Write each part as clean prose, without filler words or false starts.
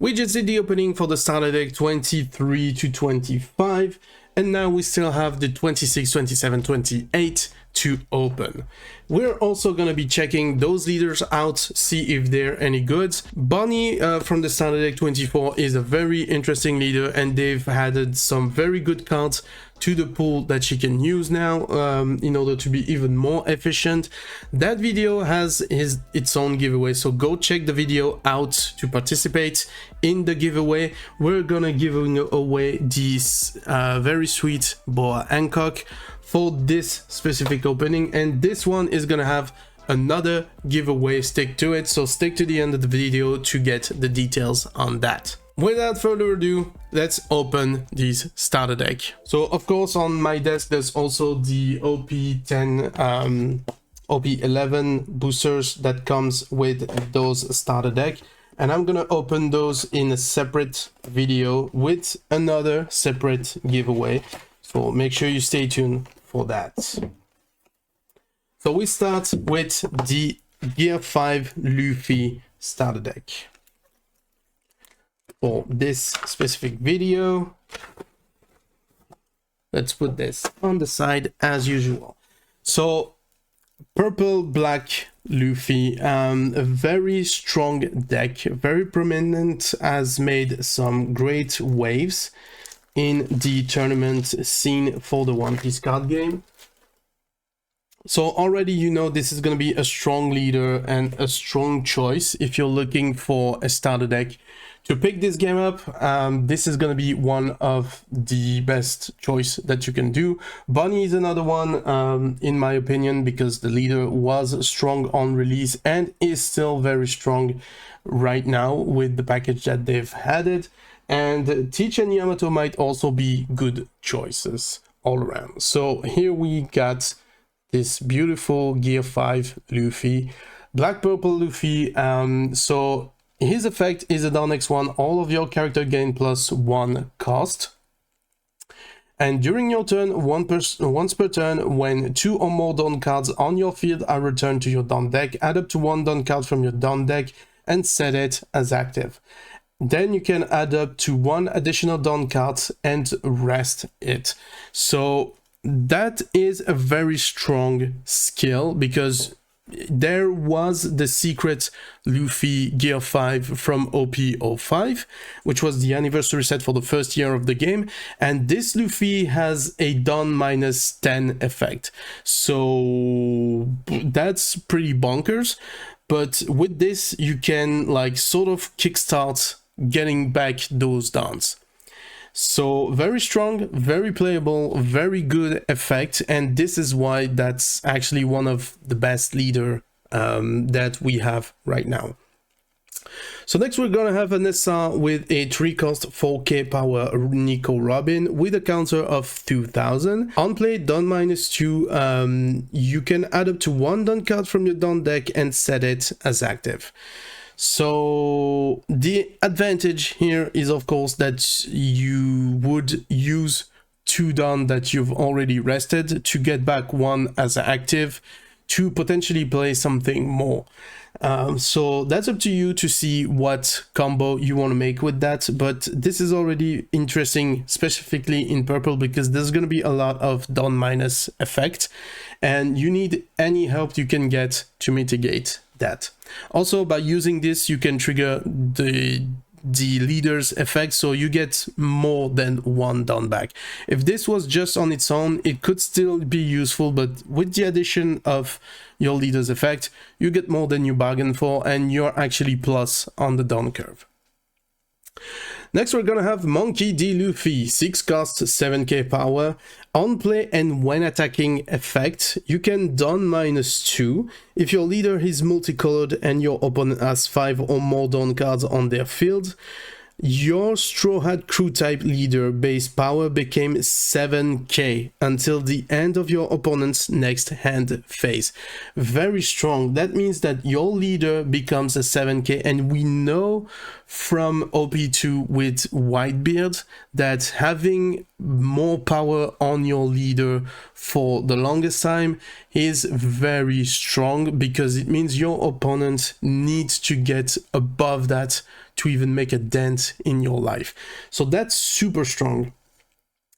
We just did the opening for the starter deck 23 to 25, and now we still have the 26, 27, 28 to open. We're also going to be checking those leaders out, see if they're any good. Bonnie from the starter deck 24 is a very interesting leader, and they've added some very good cards to the pool that she can use now in order to be even more efficient. That video has its own giveaway, so go check the video out to participate in the giveaway. We're gonna give away this very sweet Boa Hancock for this specific opening, and this one is gonna have another giveaway. Stick to it, so stick to the end of the video to get the details on that. Without further ado, let's open this starter deck. So of course on my desk there's also the OP10 OP11 boosters that comes with those starter deck, and I'm gonna open those in a separate video with another separate giveaway, so make sure you stay tuned for that. So we start with the Gear 5 Luffy starter deck. For this specific video, let's put this on the side as usual. So purple black Luffy, a very strong deck, very prominent, has made some great waves in the tournament scene for the One Piece card game. So already you know this is going to be a strong leader and a strong choice if you're looking for a starter deck to pick this game up. This is going to be one of the best choice that you can do. Bonnie is another one, in my opinion, because the leader was strong on release and is still very strong right now with the package that they've added. And Teach and Yamato might also be good choices all around. So here we got this beautiful Gear 5 Luffy, black purple Luffy. So his effect is a down X1, all of your character gain +1 cost. And during your turn, once per turn, when 2 or more down cards on your field are returned to your down deck, add up to 1 down card from your down deck and set it as active. Then you can add up to 1 additional down card and rest it. So that is a very strong skill, because there was the secret Luffy Gear 5 from OP05, which was the anniversary set for the first year of the game, and this Luffy has a down -10 effect, so that's pretty bonkers. But with this you can like sort of kickstart getting back those downs. So very strong, very playable, very good effect, and this is why that's actually one of the best leader that we have right now. So next we're gonna have an SR with a 3-cost 4k power Nico Robin with a counter of 2000. On play, down -2, you can add up to 1 down card from your down deck and set it as active. So the advantage here is of course that you would use 2 down that you've already rested to get back 1 as active to potentially play something more. So that's up to you to see what combo you want to make with that, but this is already interesting specifically in purple because there's going to be a lot of down minus effect and you need any help you can get to mitigate that. Also, by using this you can trigger the leader's effect, so you get more than 1 down back. If this was just on its own, it could still be useful, but with the addition of your leader's effect, you get more than you bargained for, and you're actually plus on the down curve. Next we're gonna have Monkey D. Luffy, 6 cost, 7k power. On play and when attacking effect, you can down -2 if your leader is multicolored and your opponent has 5 or more down cards on their field. Your Straw Hat Crew type leader base power became 7k until the end of your opponent's next hand phase. Very strong. That means that your leader becomes a 7k, and we know from OP2 with Whitebeard that having more power on your leader for the longest time is very strong, because it means your opponent needs to get above that to even make a dent in your life. So that's super strong.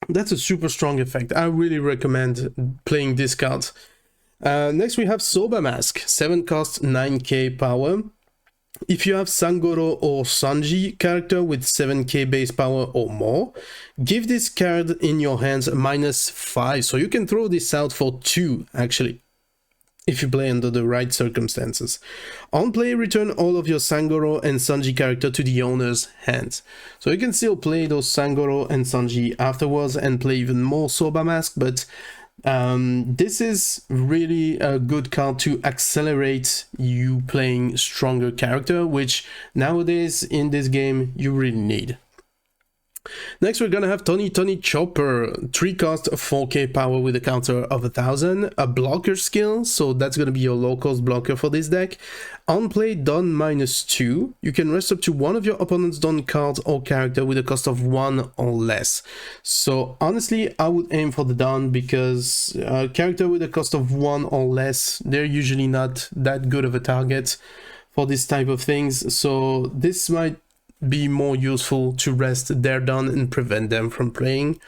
That's a super strong effect. I really recommend playing this card. Next we have Soba Mask, 7 cost, 9k power. If you have Sangoro or Sanji character with 7k base power or more, give this card in your hands -5, so you can throw this out for 2 actually, if you play under the right circumstances. On play, return all of your Sangoro and Sanji character to the owner's hands. So you can still play those Sangoro and Sanji afterwards and play even more Soba Mask, but this is really a good card to accelerate you playing stronger character, which nowadays in this game you really need. Next we're gonna have Tony Chopper, 3 cost, 4k power with a counter of 1000, a blocker skill, so that's gonna be your low cost blocker for this deck. On play, Don -2, you can rest up to one of your opponent's Don cards or character with a cost of 1 or less. So honestly, I would aim for the Don, because character with a cost of 1 or less, they're usually not that good of a target for this type of things, so this might be more useful to rest their Don and prevent them from playing.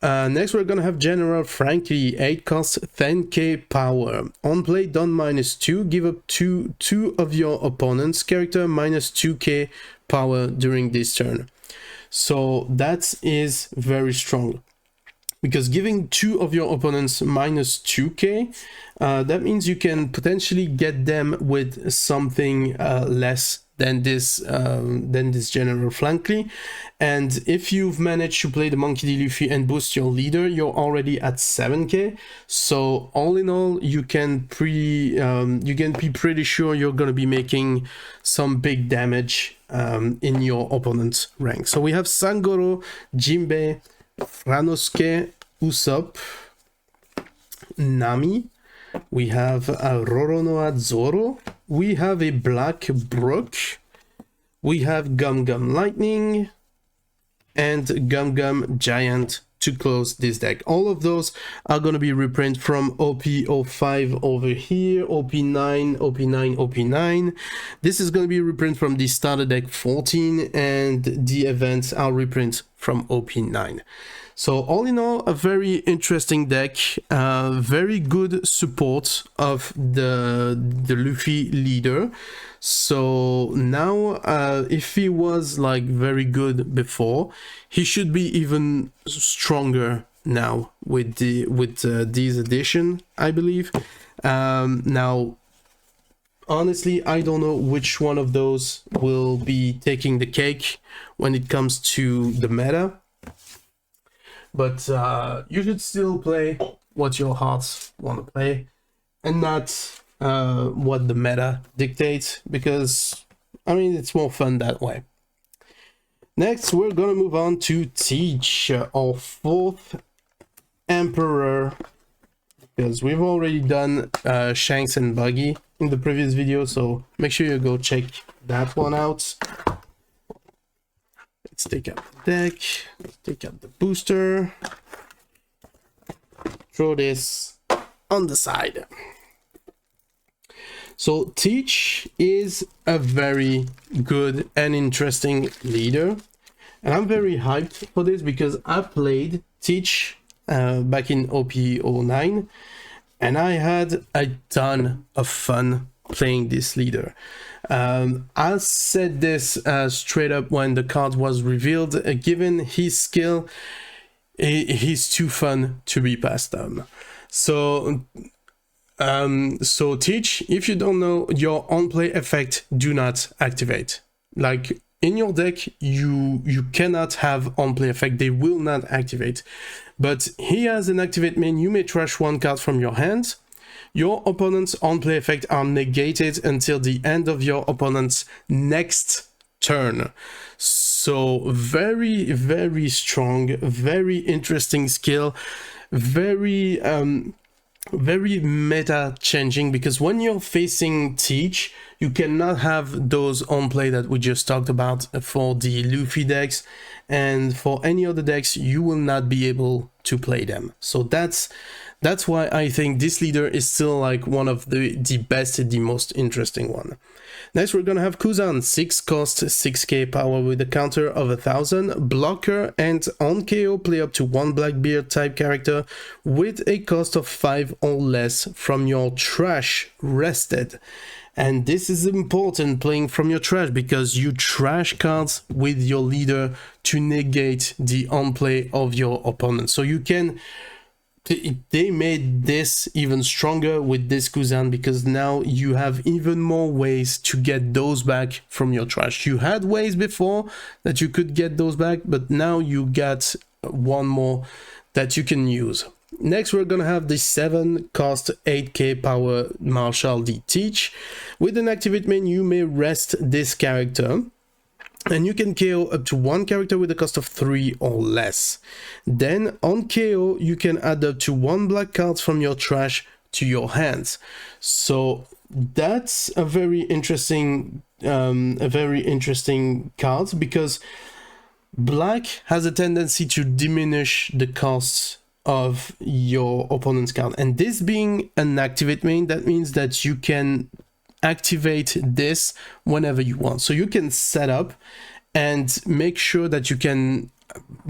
Next we're gonna have General Frankie, 8 cost, 10k power. On play, Don -2, give up two of your opponent's character -2k power during this turn. So that is very strong, because giving 2 of your opponents -2k, that means you can potentially get them with something less than this General Frankie. And if you've managed to play the Monkey D. Luffy and boost your leader, you're already at 7k. So all in all, you can be pretty sure you're gonna be making some big damage in your opponent's rank. So we have Sangoro, Jinbei, Franosuke, Usopp, Nami. We have Roronoa Zoro. We have a Black Brook. We have Gum Gum Lightning and Gum Gum Giant to close this deck. All of those are going to be reprint from OP05 over here, OP9, OP9, OP9. This is going to be reprint from the starter deck 14, and the events are reprint from OP9. So all in all, a very interesting deck, very good support of the Luffy leader. So now, if he was like very good before, he should be even stronger now with this edition, I believe. Now, honestly, I don't know which one of those will be taking the cake when it comes to the meta. But you should still play what your hearts want to play, and not what the meta dictates, because, I mean, it's more fun that way. Next, we're gonna move on to Teach, our 4th Emperor, because we've already done Shanks and Buggy in the previous video, so make sure you go check that one out. Let's take out the deck, let's take out the booster, throw this on the side. So Teach is a very good and interesting leader, and I'm very hyped for this because I played Teach back in OP09, and I had a ton of fun playing this leader. I said this straight up when the card was revealed. Given his skill, he's too fun to be passed on. So Teach, if you don't know, your on-play effect do not activate. Like in your deck, you cannot have on-play effect. They will not activate. But he has an activate main. You may trash 1 card from your hand. Your opponent's on-play effect are negated until the end of your opponent's next turn. So very, very strong, very interesting skill, very meta changing, because when you're facing Teach, you cannot have those on play that we just talked about for the Luffy decks, and for any other decks you will not be able to play them. So that's That's why I think this leader is still like one of the best, the most interesting one. Next, we're gonna have Kuzan, 6 cost, 6k power with a counter of 1000, blocker, and on KO play up to 1 Blackbeard type character with a cost of 5 or less from your trash rested. And this is important, playing from your trash, because you trash cards with your leader to negate the on-play of your opponent. So you can... They made this even stronger with this Kuzan, because now you have even more ways to get those back from your trash. You had ways before that you could get those back, but now you got one more that you can use. Next, we're gonna have the 7 cost 8k power Marshall D Teach. With an activate main, you may rest this character, and you can KO up to 1 character with a cost of 3 or less. Then on KO, you can add up to 1 black card from your trash to your hands. So that's a very interesting card, because black has a tendency to diminish the costs of your opponent's card. And this being an activate main, that means that you can activate this whenever you want. So you can set up and make sure that you can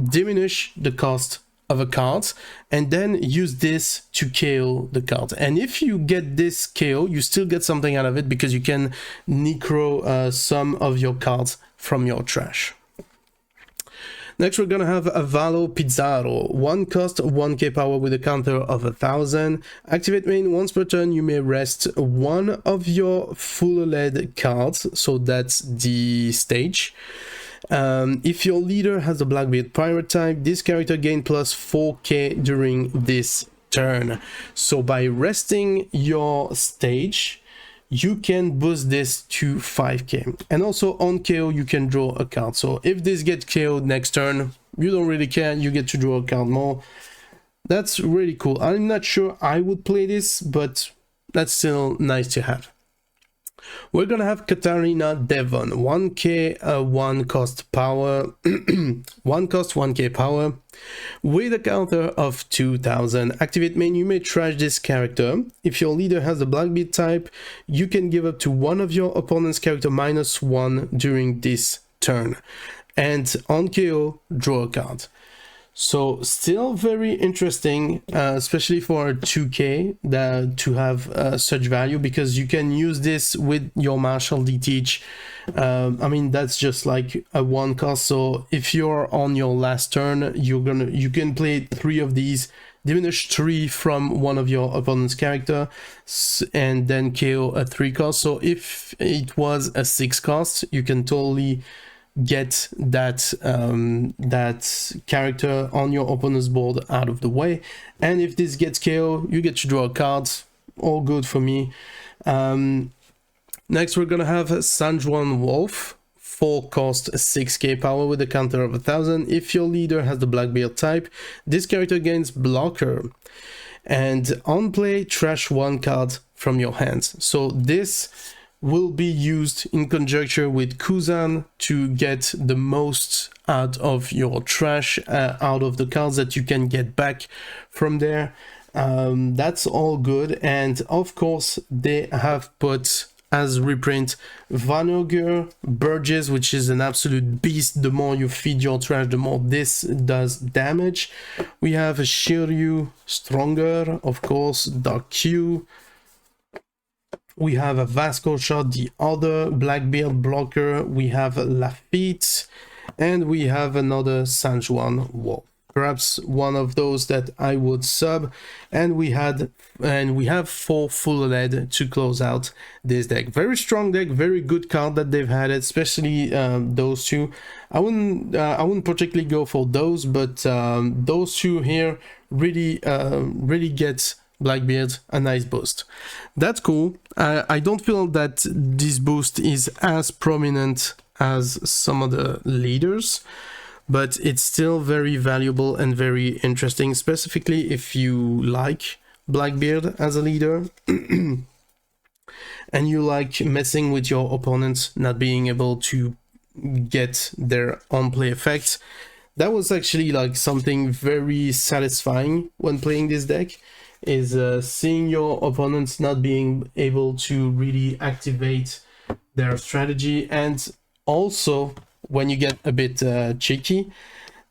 diminish the cost of a card and then use this to KO the card. And if you get this KO, you still get something out of it, because you can necro some of your cards from your trash. Next, we're gonna have Avalo Pizarro, 1 cost, 1k power with a counter of 1000. Activate main, once per turn, you may rest 1 of your full LED cards, so that's the stage. If your leader has a Blackbeard Pirate type, this character gain plus 4k during this turn. So by resting your stage, you can boost this to 5k. And also on KO, you can draw a card. So if this gets KO'd next turn, you don't really care, you get to draw a card more. That's really cool. I'm not sure I would play this, but that's still nice to have. We're gonna have Katarina Devon, 1k 1 cost power 1 cost 1k power with a counter of 2000. Activate main, you may trash this character. If your leader has a Blackbeard type, you can give up to 1 of your opponent's character -1 during this turn, and on KO draw a card. So still very interesting, especially for 2k to have such value, because you can use this with your Marshall D Teach. I mean, that's just like a 1 cost. So if you're on your last turn, you can play 3 of these, diminish 3 from one of your opponent's character, and then KO a 3 cost. So if it was a 6 cost, you can totally get that character on your opponent's board out of the way. And if this gets KO, you get to draw a card. All good for me. Next, we're gonna have Sanjuan Wolf, 4 cost 6k power with a counter of 1000. If your leader has the Blackbeard type, this character gains blocker, and on play, trash 1 card from your hands. So this will be used in conjunction with Kuzan to get the most out of your trash, out of the cards that you can get back from there. That's all good. And of course, they have put as reprint Vanogger Burgess, which is an absolute beast. The more you feed your trash, the more this does damage. We have a Shiryu Stronger, of course, Dark Q. We have a Vasco Shot, the other Blackbeard blocker. We have Lafitte, and we have another Sanjuan Wolf. Perhaps one of those that I would sub. And we have 4 full LED to close out this deck. Very strong deck, very good card that they've had, especially those 2. I wouldn't particularly go for those, but those 2 here really get Blackbeard a nice boost. That's cool. I don't feel that this boost is as prominent as some of the leaders, but it's still very valuable and very interesting, specifically if you like Blackbeard as a leader and you like messing with your opponents, not being able to get their on-play effects. That was actually like something very satisfying when playing this deck. is seeing your opponents not being able to really activate their strategy, and also when you get a bit cheeky,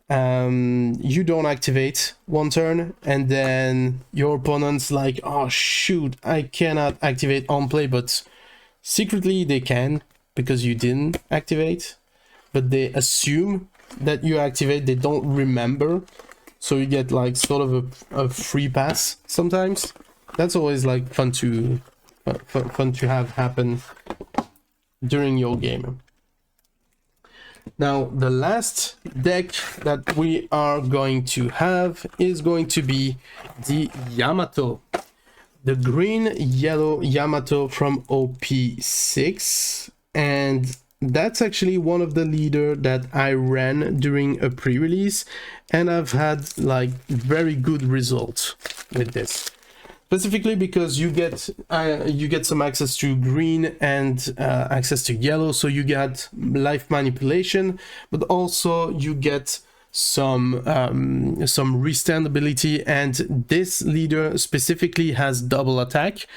you don't activate one turn and then your opponent's like, oh shoot, I cannot activate on play, but secretly they can because you didn't activate, but they assume that you activate, they don't remember, so you get like sort of a free pass sometimes. That's always like fun to have happen during your game. Now, the last deck that we are going to have is going to be the Yamato. The green-yellow Yamato from OP6. And that's actually one of the leader that I ran during a pre-release. And I've had like very good results with this. Specifically because you get some access to green and access to yellow, so you get life manipulation, but also you get some restand ability, and this leader specifically has double attack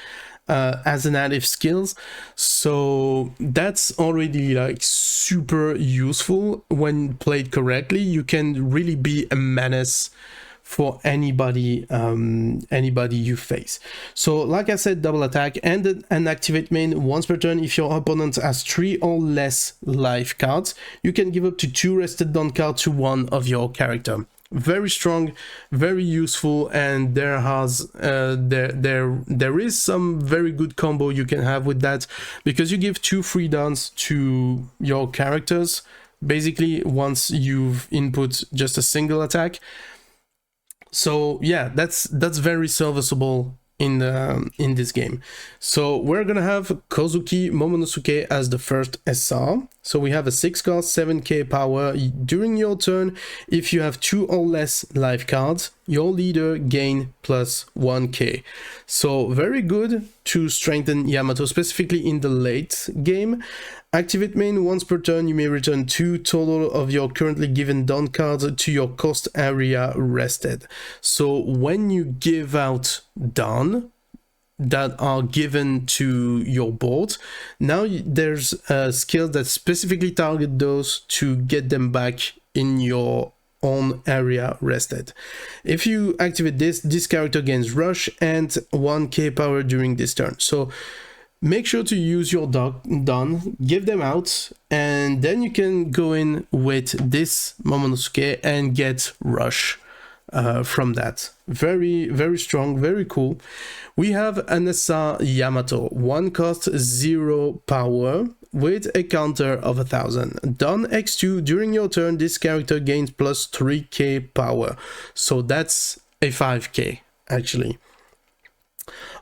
as an added skills, so that's already like super useful when played correctly. You can really be a menace for anybody you face. So like I said, double attack and activate main once per turn. If your opponent has 3 or less life cards, you can give up to 2 rested down cards to one of your character. Very strong, very useful, and there is some very good combo you can have with that, because you give 2 free downs to your characters basically once you've input just a single attack. So yeah, that's very serviceable in this game. So we're gonna have Kozuki Momonosuke as the first SR. So we have a 6-cost 7k power. During your turn, if you have 2 or less life cards, your leader gain plus 1k. So very good to strengthen Yamato, specifically in the late game. Activate main once per turn. You may return 2 total of your currently given down cards to your cost area rested. So when you give out down that are given to your board, now there's a skill that specifically target those to get them back in your own area rested. If you activate this character gains rush and 1k power during this turn. So make sure to use your done, give them out, and then you can go in with this Momonosuke and get rush from that. Very, very strong, very cool. We have Anessa Yamato, 1 cost 0 power with a counter of 1000. Done X2, during your turn, this character gains plus 3k power. So that's a 5k actually.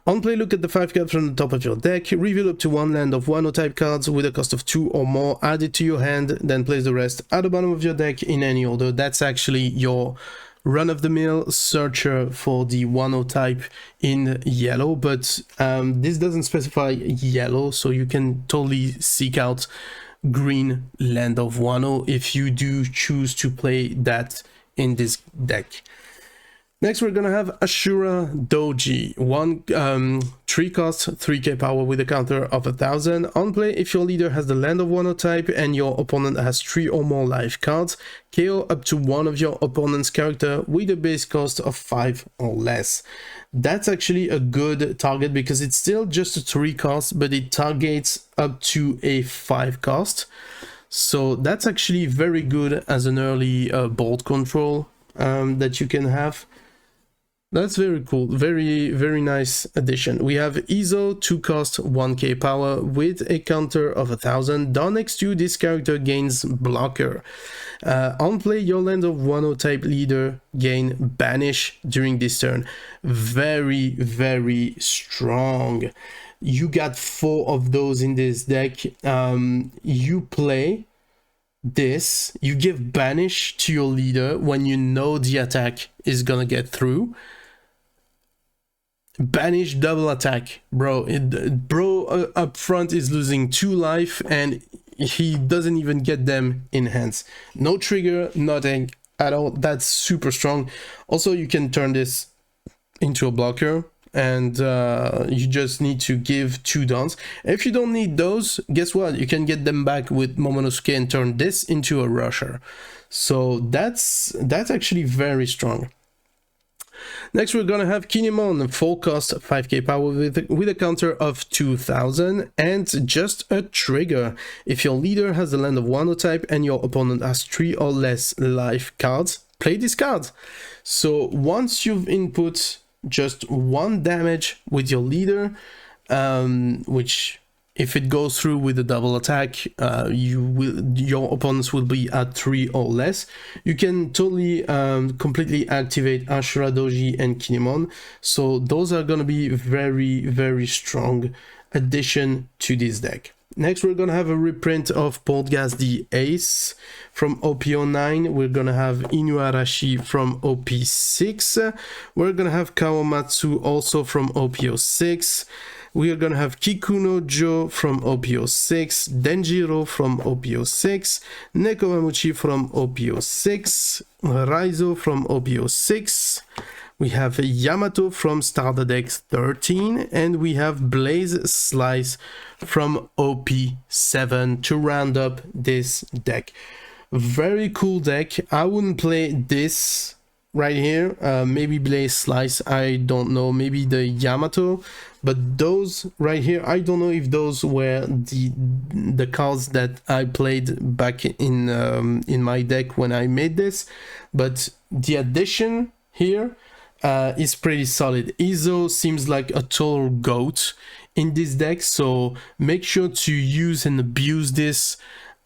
On play, look at the 5 cards from the top of your deck, reveal up to 1 land of 1 type cards with a cost of 2 or more, add it to your hand, then place the rest at the bottom of your deck in any order. That's actually your run-of-the-mill searcher for the 1 type in yellow, but this doesn't specify yellow, so you can totally seek out green land of 1 if you do choose to play that in this deck. Next, we're gonna have Ashura Doji, 3 cost 3k power with a counter of 1000. On play, if your leader has the land of 1 type and your opponent has 3 or more life cards, KO up to one of your opponent's character with a base cost of 5 or less. That's actually a good target because it's still just a 3 cost, but it targets up to a 5 cost. So that's actually very good as an early board control that you can have. That's very cool. Very, very nice addition. We have Izo, 2 cost 1k power with a counter of 1000. Down next to this character gains blocker. On play, your land of 1 type leader gain banish during this turn. Very, very strong. You got 4 of those in this deck. You play this, you give banish to your leader when you know the attack is gonna get through. Banish double attack, bro. Up front is losing 2 life and he doesn't even get them in hands. No trigger, nothing at all. That's super strong. Also, you can turn this into a blocker, and you just need to give 2 dons. If you don't need those, guess what? You can get them back with Momonosuke and turn this into a rusher. So that's actually very strong. Next, we're gonna have Kinemon, full cost, 5k power with a counter of 2000 and just a trigger. If your leader has the land of Wano type and your opponent has 3 or less life cards, play this card. So once you've input just 1 damage with your leader, which if it goes through with a double attack, your opponents will be at 3 or less. You can totally completely activate Ashura Doji and Kinemon. So those are gonna be very, very strong addition to this deck. Next, we're gonna have a reprint of Portgas the Ace from OP09. We're gonna have Inuarashi from OP6. We're gonna have Kawamatsu also from OP06. We are gonna have Kikuno Jo from OP06, Denjiro from OP06, Nekomamuchi from OP06, Raizo from OP06. We have Yamato from Starter Deck 13, and we have Blaze Slice from OP7 to round up this deck. Very cool deck. I wouldn't play this right here. Maybe Blaze Slice, I don't know. Maybe the Yamato. But those right here, I don't know if those were the cards that I played back in my deck when I made this. But the addition here is pretty solid. Izo seems like a total goat in this deck, so make sure to use and abuse this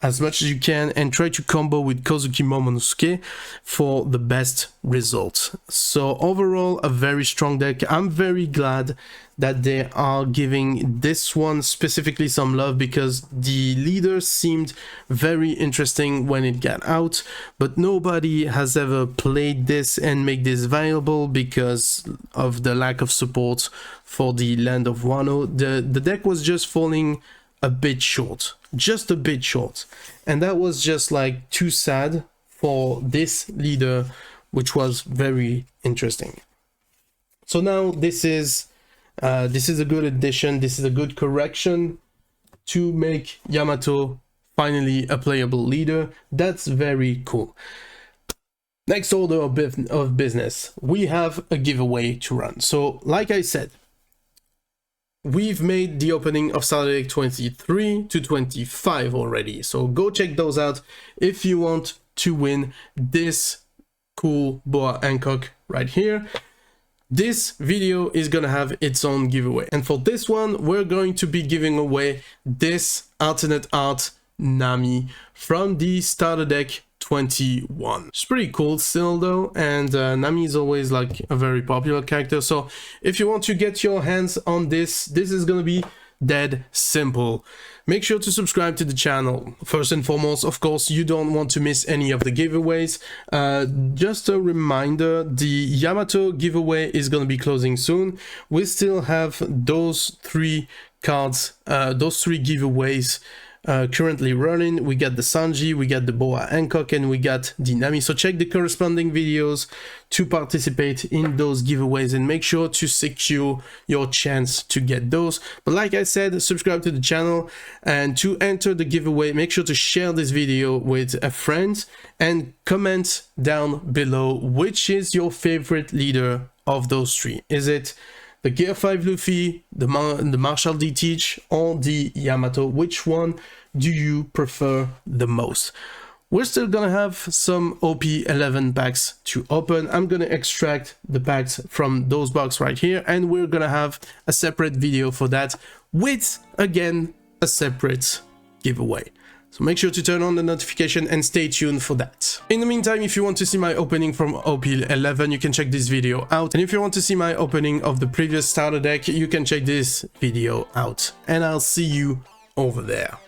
as much as you can and try to combo with Kozuki Momonosuke for the best results. So overall, a very strong deck. I'm very glad that they are giving this one specifically some love, because the leader seemed very interesting when it got out, but nobody has ever played this and make this viable because of the lack of support for the Land of Wano. The deck was just falling a bit short, just a bit short, and that was just like too sad for this leader, which was very interesting. So now this is a good addition. This is a good correction to make Yamato finally a playable leader. That's very cool. Next order of business, we have a giveaway to run. So like I said, we've made the opening of Starter Deck 23 to 25 already, so go check those out if you want to win this cool Boa Hancock right here. This video is gonna have its own giveaway, and for this one we're going to be giving away this alternate art Nami from the Starter Deck 21. It's pretty cool still though, and Nami is always like a very popular character, so if you want to get your hands on this is gonna be dead simple. Make sure to subscribe to the channel. First and foremost, of course, you don't want to miss any of the giveaways. Just a reminder, the Yamato giveaway is gonna be closing soon. We still have those 3 cards, those 3 giveaways currently running. We got the Sanji, we got the Boa Hancock, and we got the Nami. So check the corresponding videos to participate in those giveaways and make sure to secure your chance to get those. But like I said, subscribe to the channel, and to enter the giveaway, make sure to share this video with a friend and comment down below which is your favorite leader of those 3. Is it the Gear 5 Luffy, the Marshall D Teach, or the Yamato? Which one do you prefer the most? We're still gonna have some OP11 packs to open. I'm gonna extract the packs from those boxes right here, and we're gonna have a separate video for that with, again, a separate giveaway. So make sure to turn on the notification and stay tuned for that. In the meantime, if you want to see my opening from OP11, you can check this video out. And if you want to see my opening of the previous starter deck, you can check this video out. And I'll see you over there.